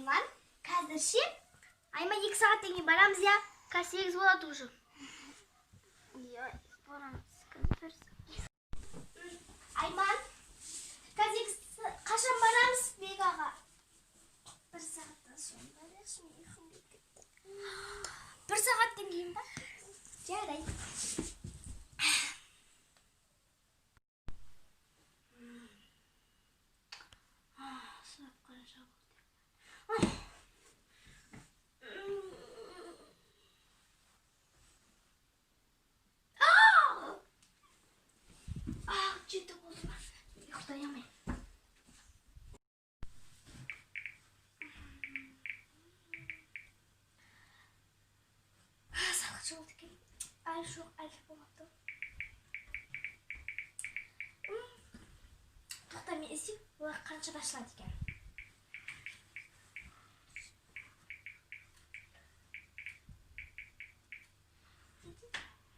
Айман. Қазір ше? Айман 2 сағаттан кейін барамыз, я? Қазір 8 болады уже. Барамыз. Айман, қазір қашан барамыз Мегаға? 1 сағаттан соң барасың, ұйқым кетті. 1 сағаттан кейін ба? Жарайды. Жеті болды ма? Ұйықтай алмайм. Сағат жолды екен. Әлі жоқ, әлі болмапты. Тоқта, мен іздейм, олар қаншада ашылады екен.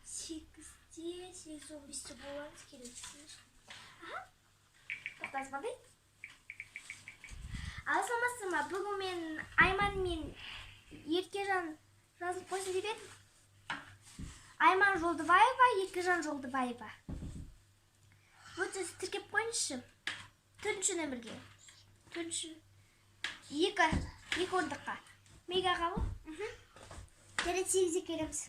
Сегіз 15-те боламыз келесіз. Тоқтаңыз бандай. Алсамасыма, бүгін мен Айман мен Еркежан жазылып қойсын деп едім. Айман Жолдыбаева, Еркежан Жолдыбаева. Өтсіз тіркеп қойыңызшы. 4-ші нөмірге. 4-ші. 2 орындыққа. Мегаға ғой. Жарайды 8-де келеміз.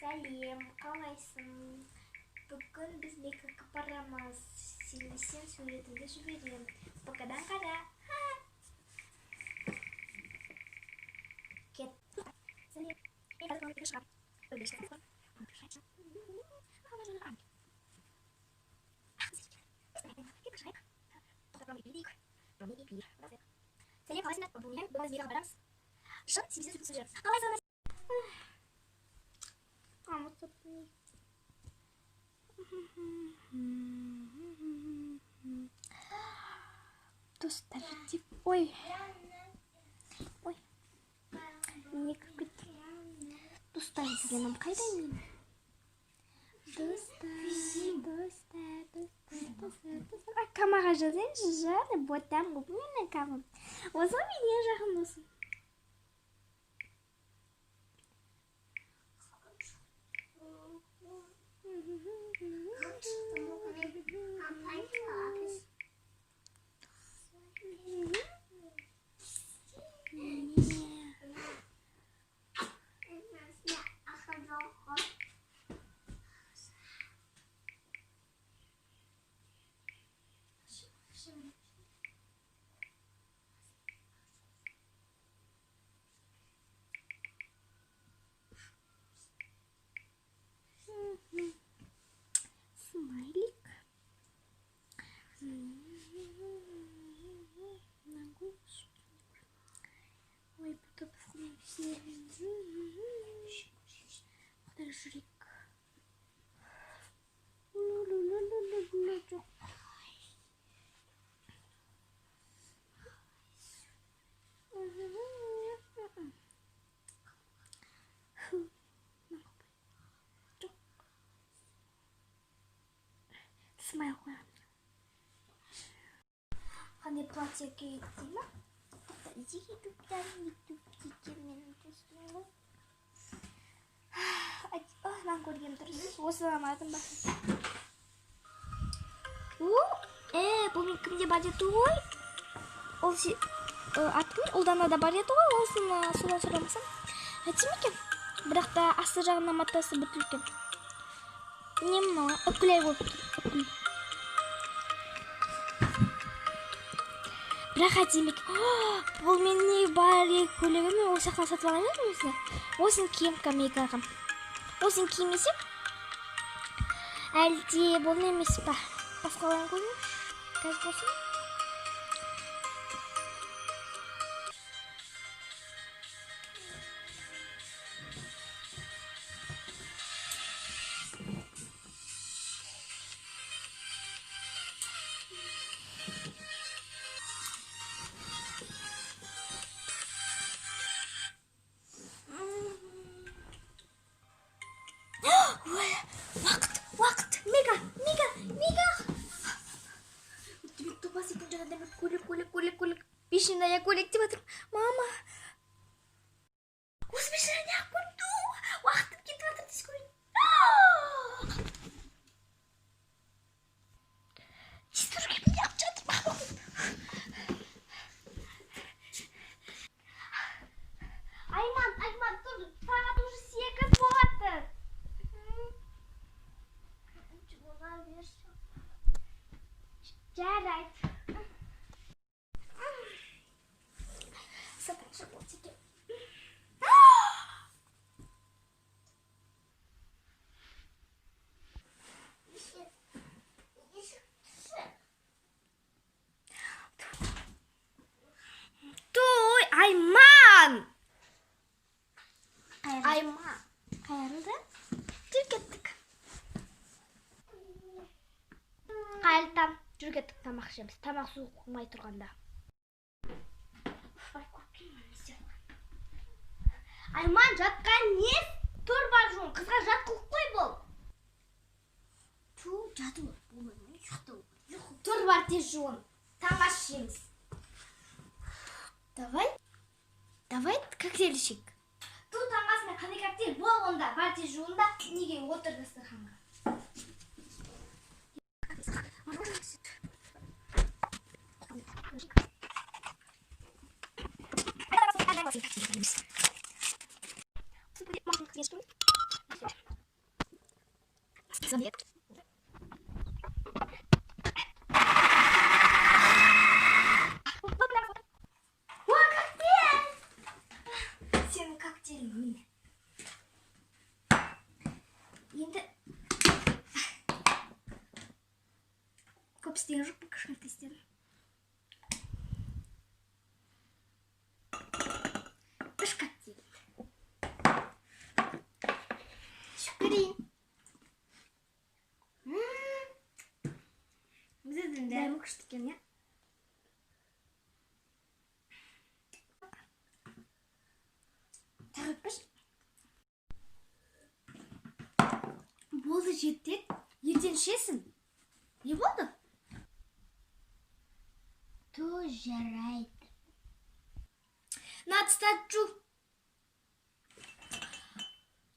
Сәлем, қалайсың? Бүгін біз Мегаға барамыз. Сен суретіңді жіберем. Покадан қара. Кет. Сәлем. Сәлем, қалайсың? Бүгін біз Мегаға барамыз. Шын, сен суретіңді жіберем. Қалайсың? Достар деп, ой, не кіріп кетті. Достар дегенім қайда мен? Достар. Камаға жазайыншы, жаны, ботам көп менің камам. Осы менен жағын болсын. Смайлик. Ой, буду посмотреть все. Куда жрик? Смайл қоямын. Қандай платье керек дей ма? Ютубтан менің төсім ғой. Нан көрген дұрыс. Осыдан атым ба? Бұл мен кімде бар еді ғой? Ол атын ұлдана да бар еді ғой? Осыны содан сұрамасам. Әйтсем екен? Бірақ та асты жағына матасы бүтілген. Не мынау? Үкілей болып тұр. Бірақ әдемек. Бұл мен не бар көлігім мен осы жаққа сатып алайын еді өзіне. Осын кием Мегаға. Осын киемесем? Әлде бұл емес па? Басқаларын көрейін. Қазір болсын. машина я көлек деп жатырмын. Мама. Осы машина не қойды? Уақытым кетіп жатыр дейсіз көрейін. История не yapıp жатыр, мама. Айман, тұр. Сағат уже 8 болады. Жарайды. Саташы болды екен. Той, Айман! Айман. Қайырылды? Жүр кеттік. Қайылтам. Жүр кеттік, тамақ ішеміз. Тамақ суық қылмай тұрғанда. Айман, жатқан не? Тұр бар жуын. Қызға жат қылып қой бұл. Ту, жату. Тұр бар тез жуын. Тамақ ішеміз. Давай коктейль ішейік. Ту тамасына қандай коктейль бол онда. Бар тез жуында неге отыр дастарханға. Сенің коктейлің міне. Енді көп істеген жоқ, кішкентай істедім. Үш коктейль. Шүкірейін. Дәмі күшті екен, я? Тағы өтпеш. Болды, жеттік. Ертең ішесің. Не болды? Ту, жарайды. Надо стать жу.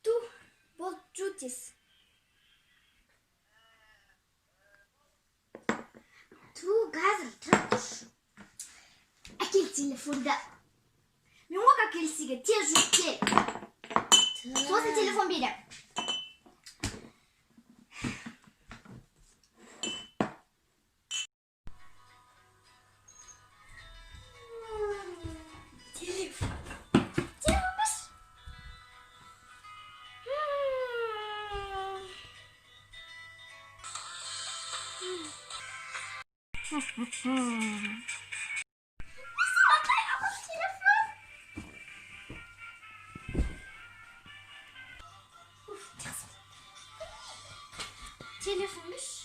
Ту, болды, жу тез. Ту, қазір тұрш. Әкел телефонда. Мен ғой әкелсіге, тез жу, кел. Сосын телефон берем. Telefonmuş.